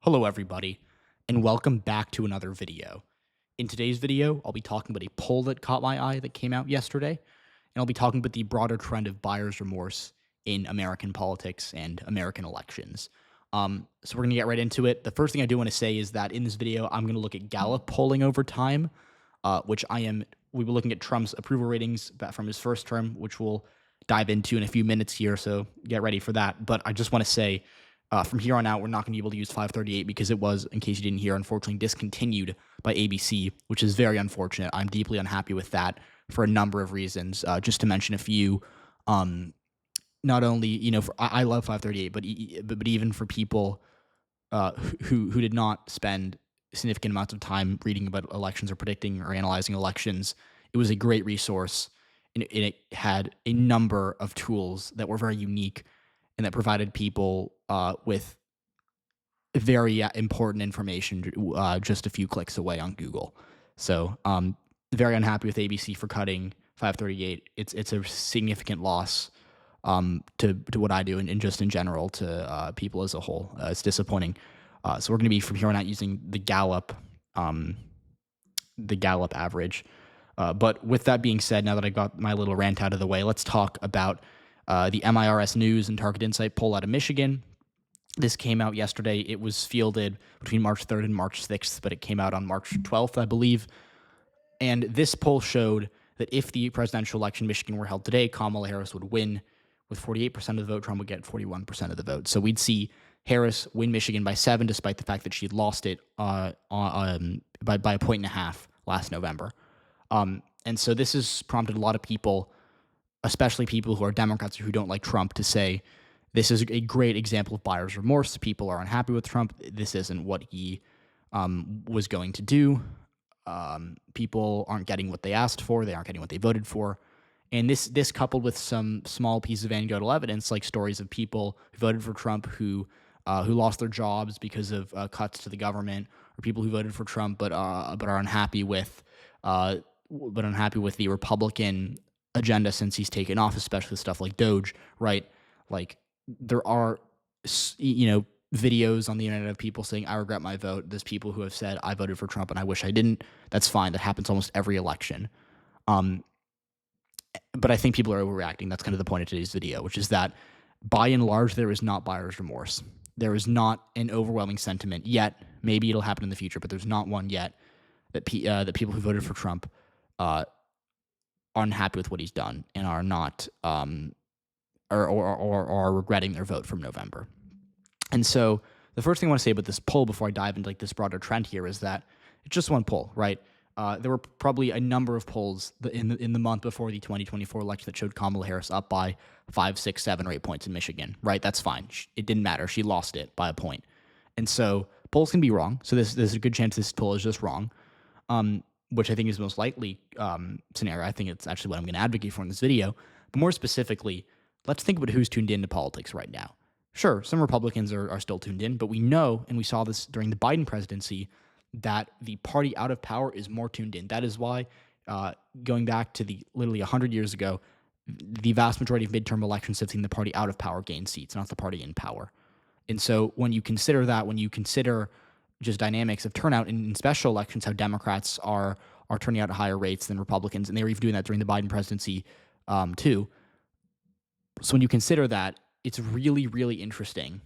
Hello everybody, and welcome back to another video. In today's video, I'll be talking about a poll that caught my eye that came out yesterday, and I'll be talking about the broader trend of buyer's remorse in American politics and American elections. So we're going to get right into it. The first thing I do want to say is that in this video, I'm going to look at Gallup polling over time, we were looking at Trump's approval ratings from his first term, which we'll dive into in a few minutes here, so get ready for that. But I just want to say, from here on out, we're not going to be able to use 538 because it was, in case you didn't hear, unfortunately discontinued by ABC, which is very unfortunate. I'm deeply unhappy with that for a number of reasons. Just to mention a few, not only, I love 538, but even for people who did not spend significant amounts of time reading about elections or predicting or analyzing elections, it was a great resource, and it had a number of tools that were very unique and that provided people with very important information just a few clicks away on Google. So very unhappy with ABC for cutting 538. It's a significant loss to what I do and just in general to people as a whole. It's disappointing. So we're going to be from here on out using the Gallup average. But with that being said, now that I got my little rant out of the way, let's talk about the MIRS News and Target Insight poll out of Michigan. This came out yesterday. It was fielded between March 3rd and March 6th, but it came out on March 12th, I believe. And this poll showed that if the presidential election in Michigan were held today, Kamala Harris would win with 48% of the vote. Trump would get 41% of the vote. So we'd see Harris win Michigan by 7, despite the fact that she'd lost it by a point and a half last November. And so this has prompted a lot of people, especially people who are Democrats or who don't like Trump, to say this is a great example of buyer's remorse. People are unhappy with Trump. This isn't what he was going to do. People aren't getting what they asked for. They aren't getting what they voted for. And this coupled with some small pieces of anecdotal evidence, like stories of people who voted for Trump who lost their jobs because of cuts to the government, or people who voted for Trump but are unhappy with the Republican agenda since he's taken off, especially stuff like Doge, right? Like there are, videos on the internet of people saying, I regret my vote. There's people who have said, I voted for Trump and I wish I didn't. That's fine. That happens almost every election. But I think people are overreacting. That's kind of the point of today's video, which is that by and large, there is not buyer's remorse. There is not an overwhelming sentiment yet. Maybe it'll happen in the future, but there's not one yet that people who voted for Trump are unhappy with what he's done and are not or are regretting their vote from November. And so the first thing I want to say about this poll before I dive into this broader trend here is that it's just one poll, right? There were probably a number of polls in the month before the 2024 election that showed Kamala Harris up by 5, 6, 7, or 8 points in Michigan, right? That's fine. It didn't matter. She lost it by a point. And so polls can be wrong. So there's a good chance this poll is just wrong, which I think is the most likely scenario. I think it's actually what I'm going to advocate for in this video. But more specifically, let's think about who's tuned into politics right now. Sure, some Republicans are still tuned in, but we know, and we saw this during the Biden presidency, that the party out of power is more tuned in. That is why, going back to literally 100 years ago, the vast majority of midterm elections have seen the party out of power gain seats, not the party in power. And so when you consider that, when you consider just dynamics of turnout in special elections, how Democrats are turning out at higher rates than Republicans, and they were even doing that during the Biden presidency too. So when you consider that, it's really, really interesting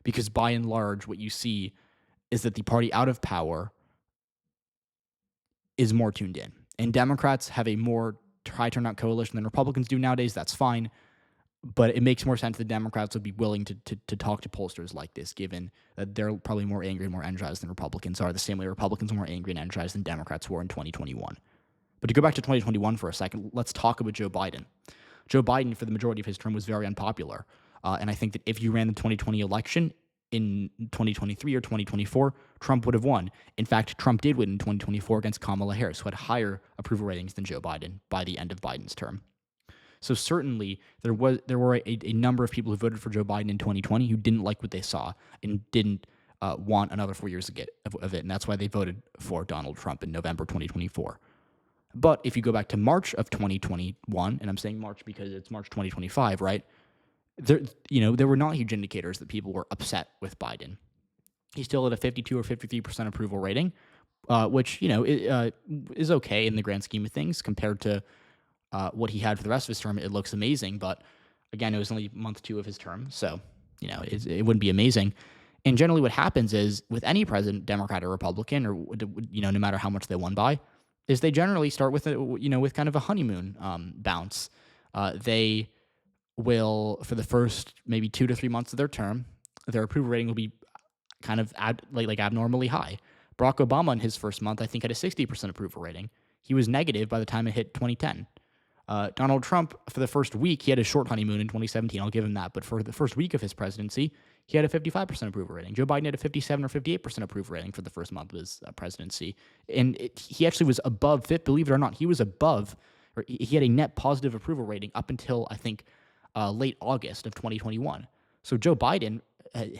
because by and large, what you see is that the party out of power is more tuned in. And Democrats have a more high turnout coalition than Republicans do nowadays. That's fine. But it makes more sense that Democrats would be willing to talk to pollsters like this, given that they're probably more angry and more energized than Republicans are, the same way Republicans are more angry and energized than Democrats were in 2021. But to go back to 2021 for a second, let's talk about Joe Biden. Joe Biden, for the majority of his term, was very unpopular. And I think that if you ran the 2020 election in 2023 or 2024, Trump would have won. In fact, Trump did win in 2024 against Kamala Harris, who had higher approval ratings than Joe Biden by the end of Biden's term. So certainly there were a number of people who voted for Joe Biden in 2020 who didn't like what they saw and didn't want another 4 years of it. And that's why they voted for Donald Trump in November 2024. But if you go back to March of 2021, and I'm saying March because it's March 2025, right? There were not huge indicators that people were upset with Biden. He's still at a 52 or 53% approval rating, which, is okay in the grand scheme of things compared to what he had for the rest of his term. It looks amazing, but again, it was only month 2 of his term, so it wouldn't be amazing. And generally, what happens is with any president, Democrat or Republican, or no matter how much they won by, is they generally start with with kind of a honeymoon bounce. They will, for the first maybe 2 to 3 months of their term, their approval rating will be kind of abnormally high. Barack Obama in his first month, I think, had a 60% approval rating. He was negative by the time it hit 2010. Donald Trump, for the first week, he had a short honeymoon in 2017. I'll give him that. But for the first week of his presidency, he had a 55% approval rating. Joe Biden had a 57 or 58% approval rating for the first month of his presidency. And he actually was above, believe it or not, he was above, or he had a net positive approval rating up until, I think, late August of 2021. So Joe Biden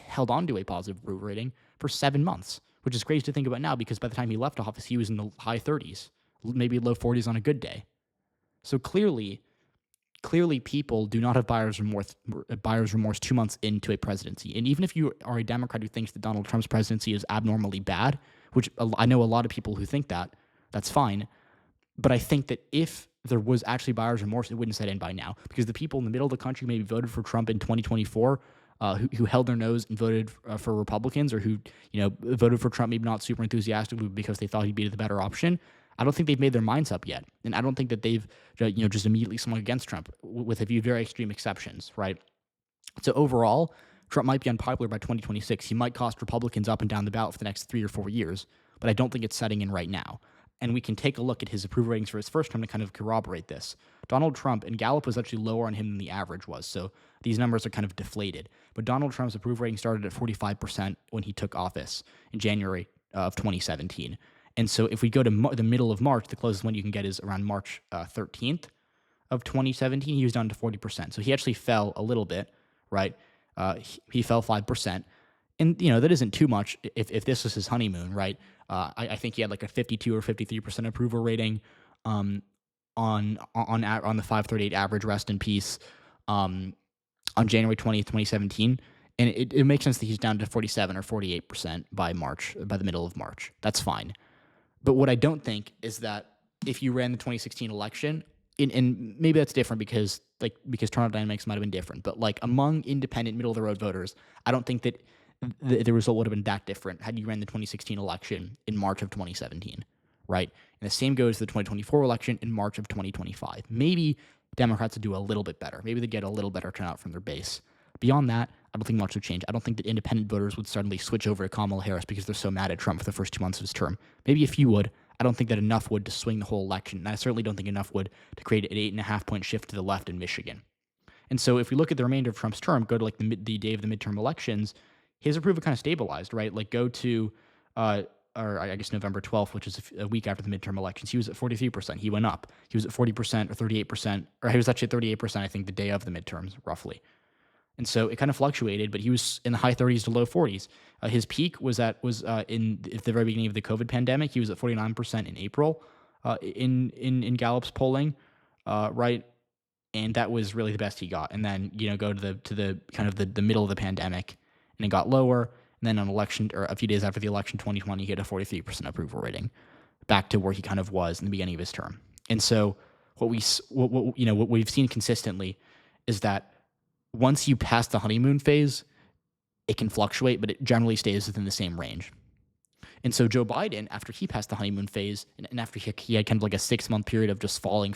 held on to a positive approval rating for 7 months, which is crazy to think about now because by the time he left office, he was in the high 30s, maybe low 40s on a good day. So clearly people do not have buyer's remorse 2 months into a presidency. And even if you are a Democrat who thinks that Donald Trump's presidency is abnormally bad, which I know a lot of people who think that, that's fine. But I think that if there was actually buyer's remorse, it wouldn't set in by now, because the people in the middle of the country maybe voted for Trump in 2024, who held their nose and voted for Republicans, or who voted for Trump maybe not super enthusiastically because they thought he'd be the better option. I don't think they've made their minds up yet, and I don't think that they've just immediately swung against Trump, with a few very extreme exceptions, right? So overall, Trump might be unpopular by 2026. He might cost Republicans up and down the ballot for the next 3 or 4 years, but I don't think it's setting in right now. And we can take a look at his approval ratings for his first term to kind of corroborate this. Donald Trump, and Gallup was actually lower on him than the average was, so these numbers are kind of deflated. But Donald Trump's approval rating started at 45% when he took office in January of 2017. And so if we go to the middle of March, the closest one you can get is around March 13th of 2017. He was down to 40%. So he actually fell a little bit, right? He fell 5%. And, that isn't too much if this was his honeymoon, right? I think he had like a 52 or 53% approval rating on the FiveThirtyEight average, rest in peace, on January 20th, 2017. And it makes sense that he's down to 47 or 48% by the middle of March. That's fine. But what I don't think is that if you ran the 2016 election, and maybe that's different because turnout dynamics might have been different, but like among independent, middle of the road voters, I don't think that the result would have been that different had you ran the 2016 election in March of 2017, right? And the same goes to the 2024 election in March of 2025. Maybe Democrats would do a little bit better. Maybe they'd get a little better turnout from their base. Beyond that, I don't think much would change. I don't think that independent voters would suddenly switch over to Kamala Harris because they're so mad at Trump for the first 2 months of his term. Maybe a few would. I don't think that enough would to swing the whole election. And I certainly don't think enough would to create an 8.5-point shift to the left in Michigan. And so if we look at the remainder of Trump's term, go to like the day of the midterm elections, his approval kind of stabilized, right? Like go to, or I guess November 12th, which is a week after the midterm elections, he was at 43%. He went up. He was at 40% or 38%, or he was actually at 38%, I think, the day of the midterms, roughly. And so it kind of fluctuated, but he was in the high 30s to low 40s. His peak was in the very beginning of the COVID pandemic. He was at 49% in April in Gallup's polling, right? And that was really the best he got. And then go to the kind of the middle of the pandemic, and it got lower. And then on election, or a few days after the election, 2020, he had a 43% approval rating, back to where he kind of was in the beginning of his term. And so what we've seen consistently is that once you pass the honeymoon phase, it can fluctuate, but it generally stays within the same range. And so Joe Biden, after he passed the honeymoon phase, and after he had kind of like a 6-month period of just falling,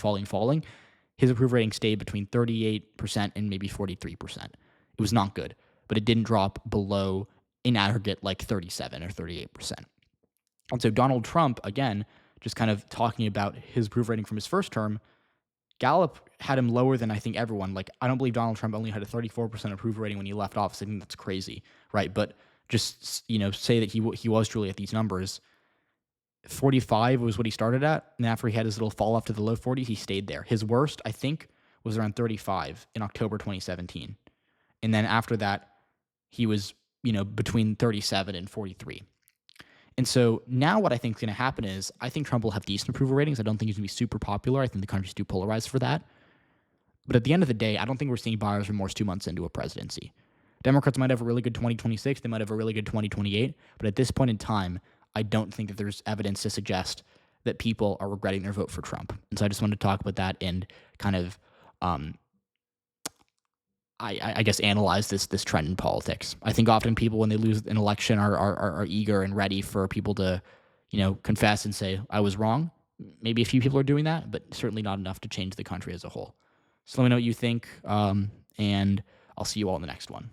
his approval rating stayed between 38% and maybe 43%. It was not good, but it didn't drop below, in aggregate, like 37 or 38%. And so Donald Trump, again, just kind of talking about his approval rating from his first term, Gallup had him lower than I think everyone. Like, I don't believe Donald Trump only had a 34% approval rating when he left office. I think that's crazy, right? But just, say that he was truly at these numbers. 45 was what he started at, and after he had his little fall off to the low 40s, he stayed there. His worst, I think, was around 35 in October 2017. And then after that, he was, between 37 and 43. And so now what I think is going to happen is I think Trump will have decent approval ratings. I don't think he's going to be super popular. I think the country's too polarized for that. But at the end of the day, I don't think we're seeing buyer's remorse 2 months into a presidency. Democrats might have a really good 2026. They might have a really good 2028. But at this point in time, I don't think that there's evidence to suggest that people are regretting their vote for Trump. And so I just wanted to talk about that and kind of, I guess, analyze this trend in politics. I think often people, when they lose an election, are eager and ready for people to, confess and say, I was wrong. Maybe a few people are doing that, but certainly not enough to change the country as a whole. So let me know what you think, and I'll see you all in the next one.